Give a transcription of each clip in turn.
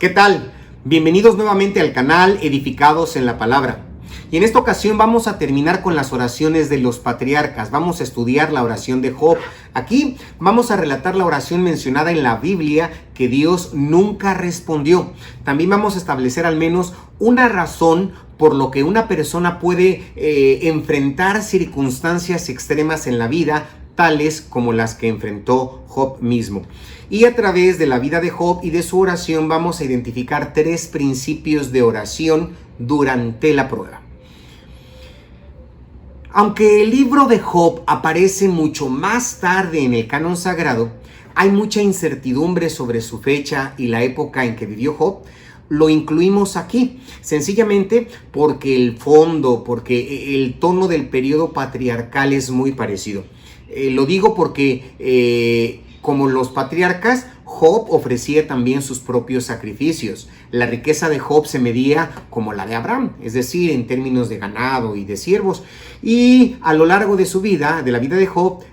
¿Qué tal? Bienvenidos nuevamente al canal Edificados en la Palabra. Y en esta ocasión vamos a terminar con las oraciones de los patriarcas. Vamos a estudiar la oración de Job. Aquí vamos a relatar la oración mencionada en la Biblia que Dios nunca respondió. También vamos a establecer al menos una razón por lo que una persona puede enfrentar circunstancias extremas en la vida, tales como las que enfrentó Job mismo. Y a través de la vida de Job y de su oración vamos a identificar 3 principios de oración durante la prueba. Aunque el libro de Job aparece mucho más tarde en el canon sagrado, hay mucha incertidumbre sobre su fecha y la época en que vivió Job. Lo incluimos aquí, sencillamente porque el fondo, porque el tono del periodo patriarcal es muy parecido. Lo digo porque como los patriarcas, Job ofrecía también sus propios sacrificios. La riqueza de Job se medía como la de Abraham, es decir, en términos de ganado y de siervos. Y a lo largo de su vida, de la vida de Job,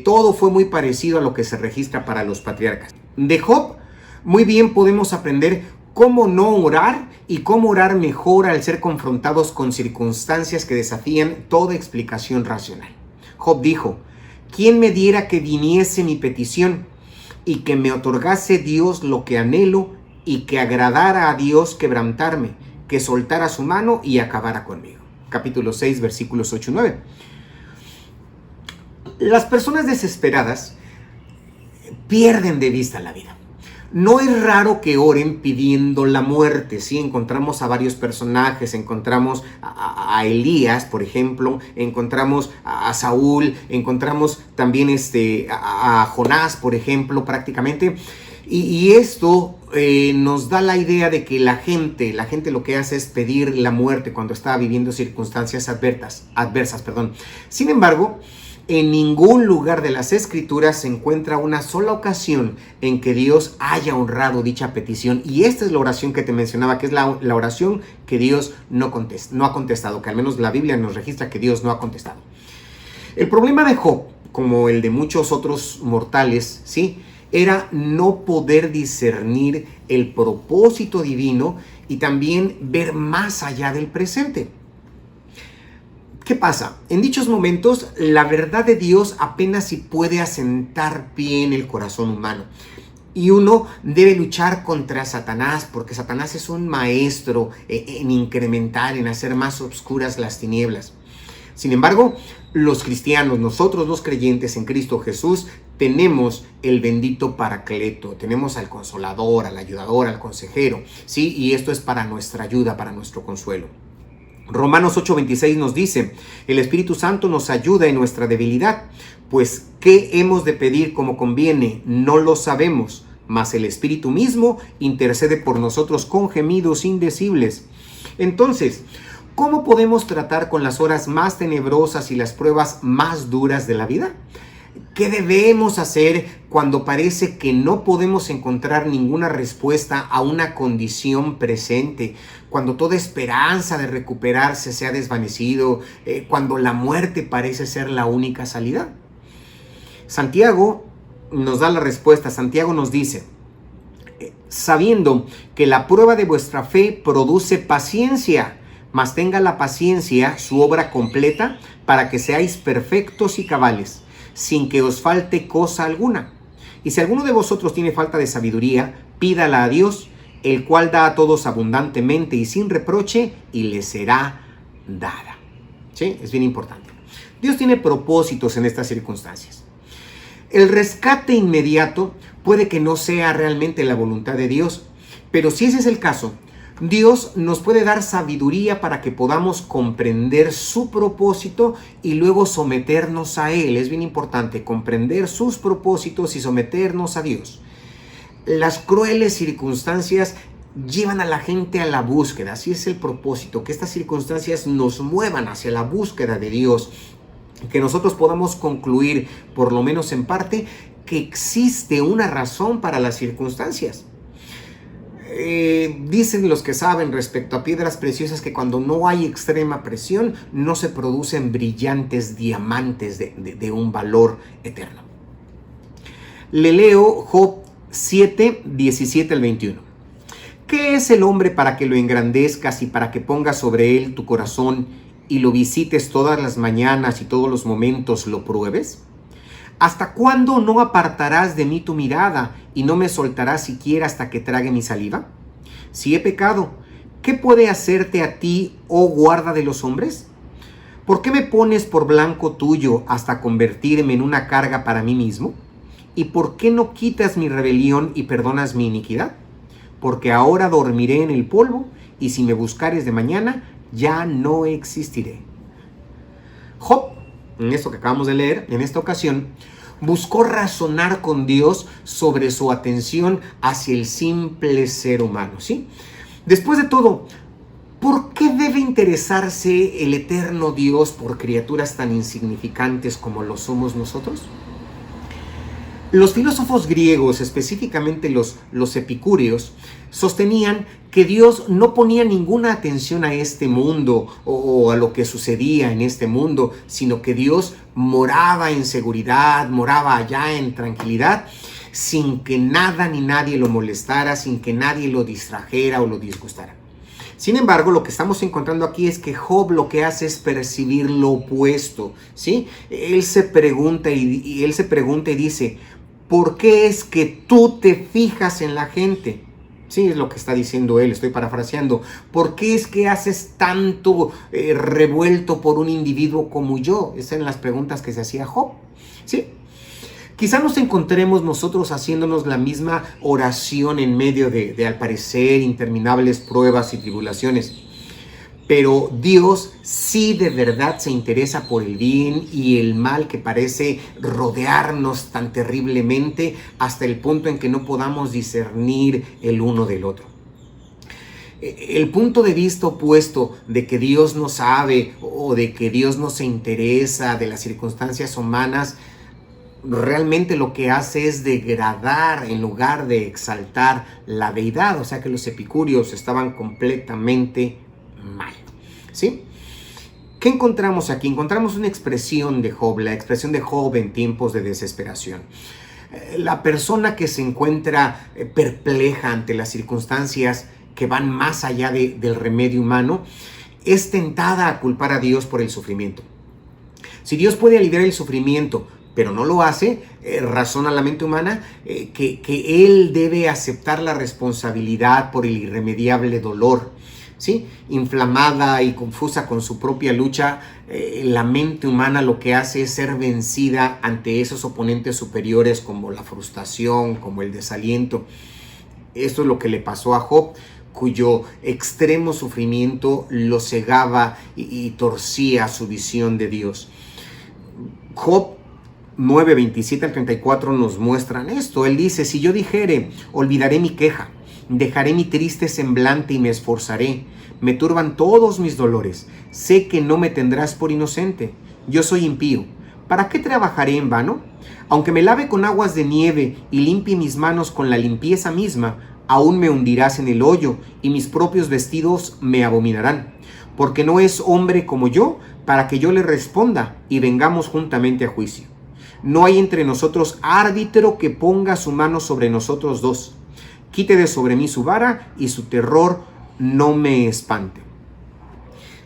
todo fue muy parecido a lo que se registra para los patriarcas. De Job, muy bien podemos aprender cómo no orar y cómo orar mejor al ser confrontados con circunstancias que desafían toda explicación racional. Job dijo: ¿quién me diera que viniese mi petición y que me otorgase Dios lo que anhelo y que agradara a Dios quebrantarme, que soltara su mano y acabara conmigo? Capítulo 6, versículos 8 y 9. Las personas desesperadas pierden de vista la vida. No es raro que oren pidiendo la muerte, ¿sí? Encontramos a varios personajes, encontramos a Elías, por ejemplo, encontramos a Saúl, encontramos también a Jonás, por ejemplo, prácticamente. Y esto nos da la idea de que la gente lo que hace es pedir la muerte cuando está viviendo circunstancias adversas. Sin embargo, en ningún lugar de las Escrituras se encuentra una sola ocasión en que Dios haya honrado dicha petición. Y esta es la oración que te mencionaba, que es la oración que Dios no ha contestado, que al menos la Biblia nos registra que Dios no ha contestado. El problema de Job, como el de muchos otros mortales, ¿sí?, era no poder discernir el propósito divino y también ver más allá del presente. ¿Qué pasa? En dichos momentos, la verdad de Dios apenas si puede asentar pie en el corazón humano. Y uno debe luchar contra Satanás, porque Satanás es un maestro en incrementar, en hacer más oscuras las tinieblas. Sin embargo, los cristianos, nosotros los creyentes en Cristo Jesús, tenemos el bendito Paracleto, tenemos al Consolador, al Ayudador, al Consejero, ¿sí? Y esto es para nuestra ayuda, para nuestro consuelo. Romanos 8:26 nos dice: el Espíritu Santo nos ayuda en nuestra debilidad, pues ¿qué hemos de pedir como conviene? No lo sabemos, mas el Espíritu mismo intercede por nosotros con gemidos indecibles. Entonces, ¿cómo podemos tratar con las horas más tenebrosas y las pruebas más duras de la vida? ¿Qué debemos hacer cuando parece que no podemos encontrar ninguna respuesta a una condición presente? Cuando toda esperanza de recuperarse se ha desvanecido, cuando la muerte parece ser la única salida. Santiago nos da la respuesta. Santiago nos dice: sabiendo que la prueba de vuestra fe produce paciencia, mas tenga la paciencia su obra completa, para que seáis perfectos y cabales, sin que os falte cosa alguna. Y si alguno de vosotros tiene falta de sabiduría, pídala a Dios, el cual da a todos abundantemente y sin reproche, y le será dada. ¿Sí? Es bien importante. Dios tiene propósitos en estas circunstancias. El rescate inmediato puede que no sea realmente la voluntad de Dios, pero si ese es el caso, Dios nos puede dar sabiduría para que podamos comprender su propósito y luego someternos a Él. Es bien importante comprender sus propósitos y someternos a Dios. Las crueles circunstancias llevan a la gente a la búsqueda. Así es el propósito, que estas circunstancias nos muevan hacia la búsqueda de Dios. Que nosotros podamos concluir, por lo menos en parte, que existe una razón para las circunstancias. Dicen los que saben respecto a piedras preciosas que cuando no hay extrema presión no se producen brillantes diamantes de un valor eterno. Le leo Job 7, 17 al 21. ¿Qué es el hombre para que lo engrandezcas y para que pongas sobre él tu corazón y lo visites todas las mañanas y todos los momentos lo pruebes? ¿Hasta cuándo no apartarás de mí tu mirada y no me soltarás siquiera hasta que trague mi saliva? Si he pecado, ¿qué puede hacerte a ti, oh guarda de los hombres? ¿Por qué me pones por blanco tuyo hasta convertirme en una carga para mí mismo? ¿Y por qué no quitas mi rebelión y perdonas mi iniquidad? Porque ahora dormiré en el polvo, y si me buscares de mañana, ya no existiré. Job, en esto que acabamos de leer, en esta ocasión, buscó razonar con Dios sobre su atención hacia el simple ser humano, ¿sí? Después de todo, ¿por qué debe interesarse el eterno Dios por criaturas tan insignificantes como lo somos nosotros? Los filósofos griegos, específicamente los epicúreos, sostenían que Dios no ponía ninguna atención a este mundo o a lo que sucedía en este mundo, sino que Dios moraba en seguridad, moraba allá en tranquilidad, sin que nada ni nadie lo molestara, sin que nadie lo distrajera o lo disgustara. Sin embargo, lo que estamos encontrando aquí es que Job lo que hace es percibir lo opuesto, ¿sí? Él se pregunta y dice, ¿por qué es que tú te fijas en la gente? Sí, es lo que está diciendo él, estoy parafraseando. ¿Por qué es que haces tanto revuelto por un individuo como yo? Esas eran las preguntas que se hacía Job, ¿sí? Quizá nos encontremos nosotros haciéndonos la misma oración en medio de al parecer, interminables pruebas y tribulaciones. Pero Dios sí de verdad se interesa por el bien y el mal que parece rodearnos tan terriblemente hasta el punto en que no podamos discernir el uno del otro. El punto de vista opuesto de que Dios no sabe o de que Dios no se interesa de las circunstancias humanas, realmente lo que hace es degradar en lugar de exaltar la deidad. O sea que los epicúreos estaban completamente mal, ¿sí? ¿Qué encontramos aquí? Encontramos una expresión de Job, la expresión de Job en tiempos de desesperación. La persona que se encuentra perpleja ante las circunstancias que van más allá del remedio humano, es tentada a culpar a Dios por el sufrimiento. Si Dios puede aliviar el sufrimiento, pero no lo hace, razona la mente humana que Él debe aceptar la responsabilidad por el irremediable dolor, ¿sí? Inflamada y confusa con su propia lucha, la mente humana lo que hace es ser vencida ante esos oponentes superiores como la frustración, como el desaliento. Esto es lo que le pasó a Job, cuyo extremo sufrimiento lo cegaba y torcía su visión de Dios. Job 9, 27 al 34 nos muestran esto. Él dice, si yo dijere, olvidaré mi queja, dejaré mi triste semblante y me esforzaré. Me turban todos mis dolores. Sé que no me tendrás por inocente. Yo soy impío. ¿Para qué trabajaré en vano? Aunque me lave con aguas de nieve y limpie mis manos con la limpieza misma, aún me hundirás en el hoyo y mis propios vestidos me abominarán. Porque no es hombre como yo para que yo le responda y vengamos juntamente a juicio. No hay entre nosotros árbitro que ponga su mano sobre nosotros dos. Quite de sobre mí su vara y su terror no me espante.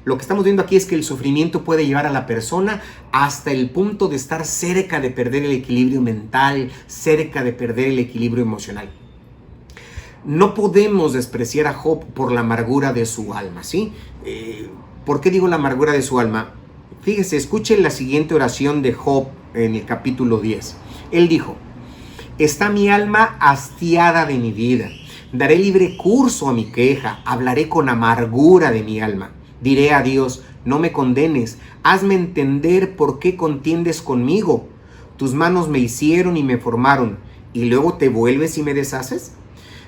Lo que estamos viendo aquí es que el sufrimiento puede llevar a la persona hasta el punto de estar cerca de perder el equilibrio mental, cerca de perder el equilibrio emocional. No podemos despreciar a Job por la amargura de su alma, ¿sí? ¿Por qué digo la amargura de su alma? Fíjese, escuchen la siguiente oración de Job en el capítulo 10. Él dijo, está mi alma hastiada de mi vida. Daré libre curso a mi queja. Hablaré con amargura de mi alma. Diré a Dios, no me condenes. Hazme entender por qué contiendes conmigo. Tus manos me hicieron y me formaron. ¿Y luego te vuelves y me deshaces?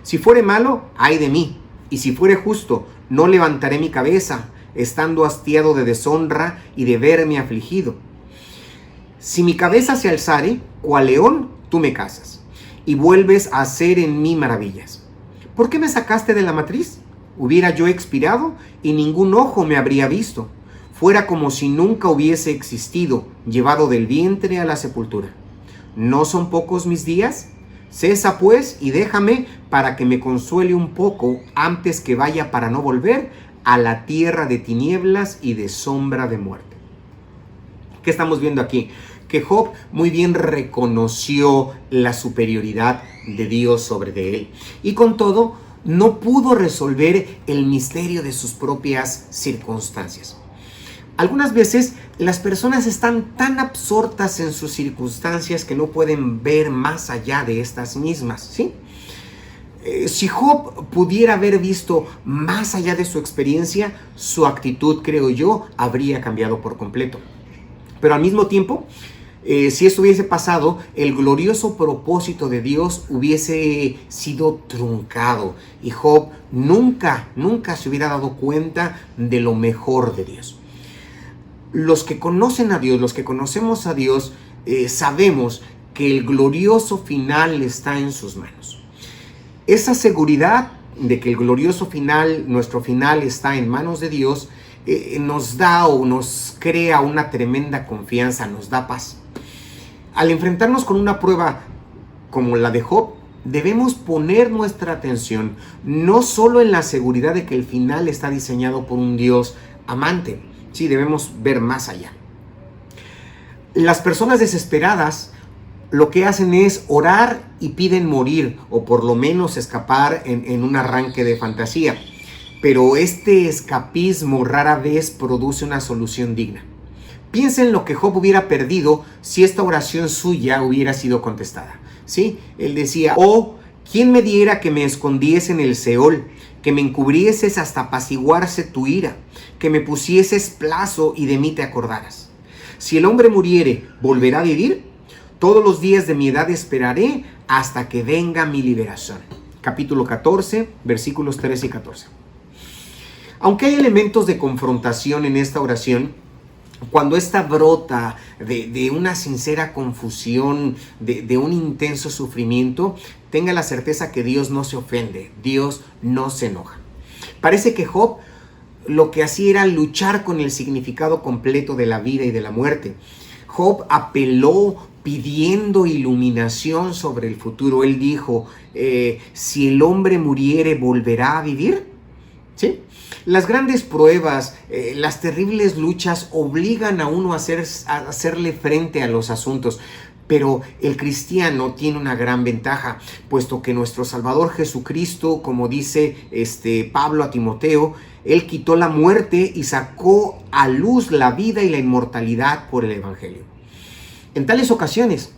Si fuere malo, ay de mí. Y si fuere justo, no levantaré mi cabeza, estando hastiado de deshonra y de verme afligido. Si mi cabeza se alzare, cual león, tú me cazas, y vuelves a hacer en mí maravillas. ¿Por qué me sacaste de la matriz? Hubiera yo expirado, y ningún ojo me habría visto. Fuera como si nunca hubiese existido, llevado del vientre a la sepultura. ¿No son pocos mis días? Cesa pues y déjame para que me consuele un poco antes que vaya para no volver a la tierra de tinieblas y de sombra de muerte. ¿Qué estamos viendo aquí? Que Job muy bien reconoció la superioridad de Dios sobre de él. Y con todo, no pudo resolver el misterio de sus propias circunstancias. Algunas veces las personas están tan absortas en sus circunstancias que no pueden ver más allá de estas mismas, ¿sí? Si Job pudiera haber visto más allá de su experiencia, su actitud, creo yo, habría cambiado por completo. Pero al mismo tiempo, si esto hubiese pasado, el glorioso propósito de Dios hubiese sido truncado y Job nunca se hubiera dado cuenta de lo mejor de Dios. Los que conocen a Dios, los que conocemos a Dios, sabemos que el glorioso final está en sus manos. Esa seguridad de que el glorioso final, nuestro final, está en manos de Dios, nos da o nos crea una tremenda confianza, nos da paz. Al enfrentarnos con una prueba como la de Job, debemos poner nuestra atención no solo en la seguridad de que el final está diseñado por un Dios amante. Sí, debemos ver más allá. Las personas desesperadas lo que hacen es orar y piden morir o por lo menos escapar en un arranque de fantasía. Pero este escapismo rara vez produce una solución digna. Piensa en lo que Job hubiera perdido si esta oración suya hubiera sido contestada. ¿Sí? Él decía, oh, ¿quién me diera que me escondiese en el Seol, que me encubrieses hasta apaciguarse tu ira, que me pusieses plazo y de mí te acordaras? Si el hombre muriere, ¿volverá a vivir? Todos los días de mi edad esperaré hasta que venga mi liberación. Capítulo 14, versículos 13 y 14. Aunque hay elementos de confrontación en esta oración, cuando esta brota de una sincera confusión, de un intenso sufrimiento, tenga la certeza que Dios no se ofende, Dios no se enoja. Parece que Job lo que hacía era luchar con el significado completo de la vida y de la muerte. Job apeló pidiendo iluminación sobre el futuro. Él dijo, si el hombre muriere, ¿volverá a vivir? ¿Sí? Las grandes pruebas, las terribles luchas obligan a uno a hacerle frente a los asuntos. Pero el cristiano tiene una gran ventaja, puesto que nuestro Salvador Jesucristo, como dice Pablo a Timoteo, Él quitó la muerte y sacó a luz la vida y la inmortalidad por el Evangelio. En tales ocasiones,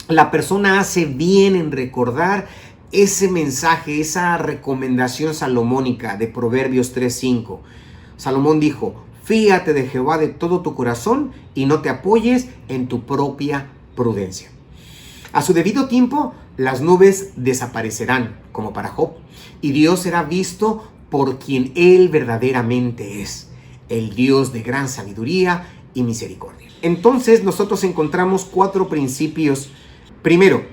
la persona hace bien en recordar ese mensaje, esa recomendación salomónica de Proverbios 3:5. Salomón dijo, fíate de Jehová de todo tu corazón y no te apoyes en tu propia prudencia. A su debido tiempo, las nubes desaparecerán, como para Job, y Dios será visto por quien Él verdaderamente es, el Dios de gran sabiduría y misericordia. Entonces, nosotros encontramos 4 principios. Primero,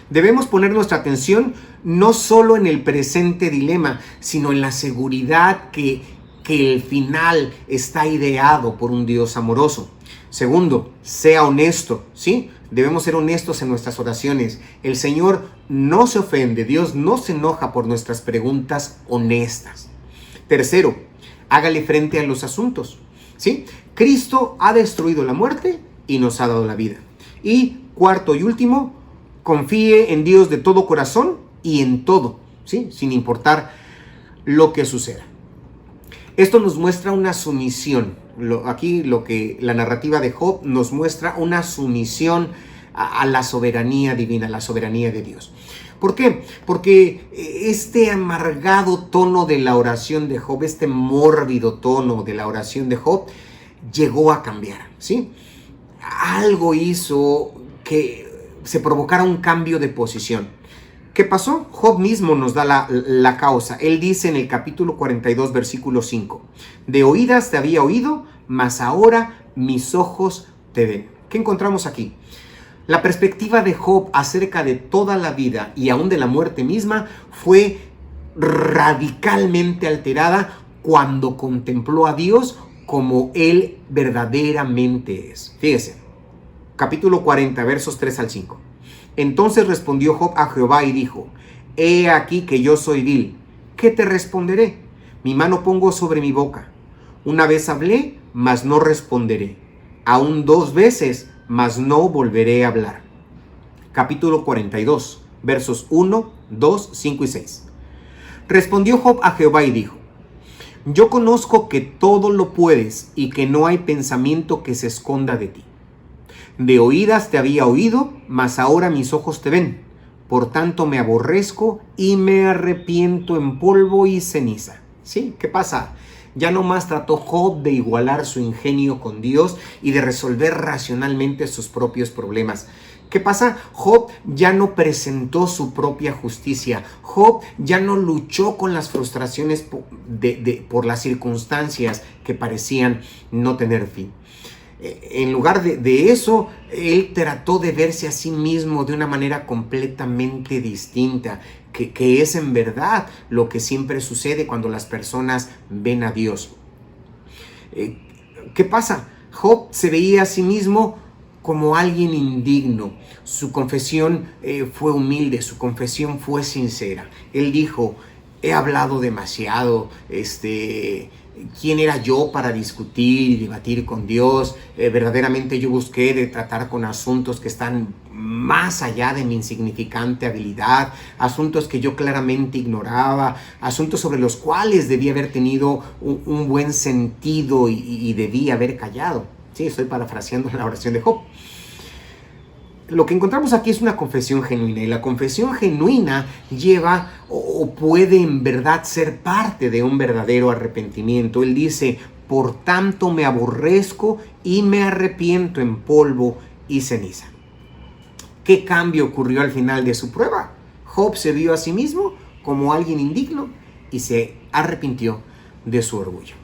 debemos poner nuestra atención no solo en el presente dilema, sino en la seguridad que el final está ideado por un Dios amoroso. Segundo, sea honesto, ¿sí? Debemos ser honestos en nuestras oraciones. El Señor no se ofende, Dios no se enoja por nuestras preguntas honestas. Tercero, hágale frente a los asuntos, ¿sí? Cristo ha destruido la muerte y nos ha dado la vida. Y cuarto y último, confíe en Dios de todo corazón y en todo, ¿sí? Sin importar lo que suceda. Esto nos muestra una sumisión. Aquí la narrativa de Job nos muestra una sumisión a la soberanía divina, a la soberanía de Dios. ¿Por qué? Porque este amargado tono de la oración de Job, este mórbido tono de la oración de Job, llegó a cambiar, ¿sí? Algo hizo que se provocara un cambio de posición. ¿Qué pasó? Job mismo nos da la causa. Él dice en el capítulo 42, versículo 5, de oídas te había oído, mas ahora mis ojos te ven. ¿Qué encontramos aquí? La perspectiva de Job acerca de toda la vida y aún de la muerte misma fue radicalmente alterada cuando contempló a Dios como Él verdaderamente es. Fíjese, capítulo 40, versos 3 al 5. Entonces respondió Job a Jehová y dijo: He aquí que yo soy vil. ¿Qué te responderé? Mi mano pongo sobre mi boca. Una vez hablé, mas no responderé. Aún 2 veces, mas no volveré a hablar. Capítulo 42, versos 1, 2, 5 y 6. Respondió Job a Jehová y dijo: Yo conozco que todo lo puedes y que no hay pensamiento que se esconda de ti. De oídas te había oído, mas ahora mis ojos te ven. Por tanto me aborrezco y me arrepiento en polvo y ceniza. ¿Sí? ¿Qué pasa? Ya no más trató Job de igualar su ingenio con Dios y de resolver racionalmente sus propios problemas. ¿Qué pasa? Job ya no presentó su propia justicia. Job ya no luchó con las frustraciones por las circunstancias que parecían no tener fin. En lugar de eso, él trató de verse a sí mismo de una manera completamente distinta, que es en verdad lo que siempre sucede cuando las personas ven a Dios. ¿Qué pasa? Job se veía a sí mismo como alguien indigno. Su confesión fue humilde, su confesión fue sincera. Él dijo: he hablado demasiado, ¿quién era yo para discutir y debatir con Dios? Verdaderamente yo busqué de tratar con asuntos que están más allá de mi insignificante habilidad, asuntos que yo claramente ignoraba, asuntos sobre los cuales debía haber tenido un buen sentido y debía haber callado. Sí, estoy parafraseando la oración de Job. Lo que encontramos aquí es una confesión genuina, y la confesión genuina lleva o puede en verdad ser parte de un verdadero arrepentimiento. Él dice: por tanto me aborrezco y me arrepiento en polvo y ceniza. ¿Qué cambio ocurrió al final de su prueba? Job se vio a sí mismo como alguien indigno y se arrepintió de su orgullo.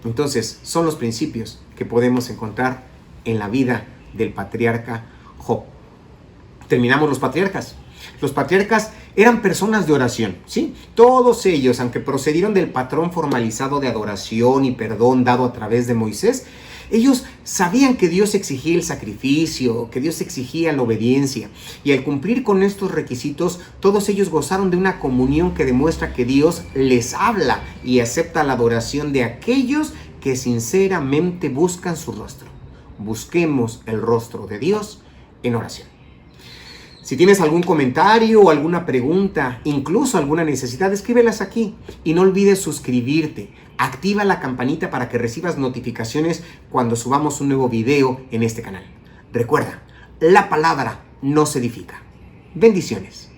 Entonces, son los principios que podemos encontrar en la vida del patriarca Job. Terminamos los patriarcas. Los patriarcas eran personas de oración, ¿sí? Todos ellos, aunque procedieron del patrón formalizado de adoración y perdón dado a través de Moisés, ellos sabían que Dios exigía el sacrificio, que Dios exigía la obediencia. Y al cumplir con estos requisitos, todos ellos gozaron de una comunión que demuestra que Dios les habla y acepta la adoración de aquellos que sinceramente buscan su rostro. Busquemos el rostro de Dios en oración. Si tienes algún comentario o alguna pregunta, incluso alguna necesidad, escríbelas aquí. Y no olvides suscribirte. Activa la campanita para que recibas notificaciones cuando subamos un nuevo video en este canal. Recuerda, la palabra nos edifica. Bendiciones.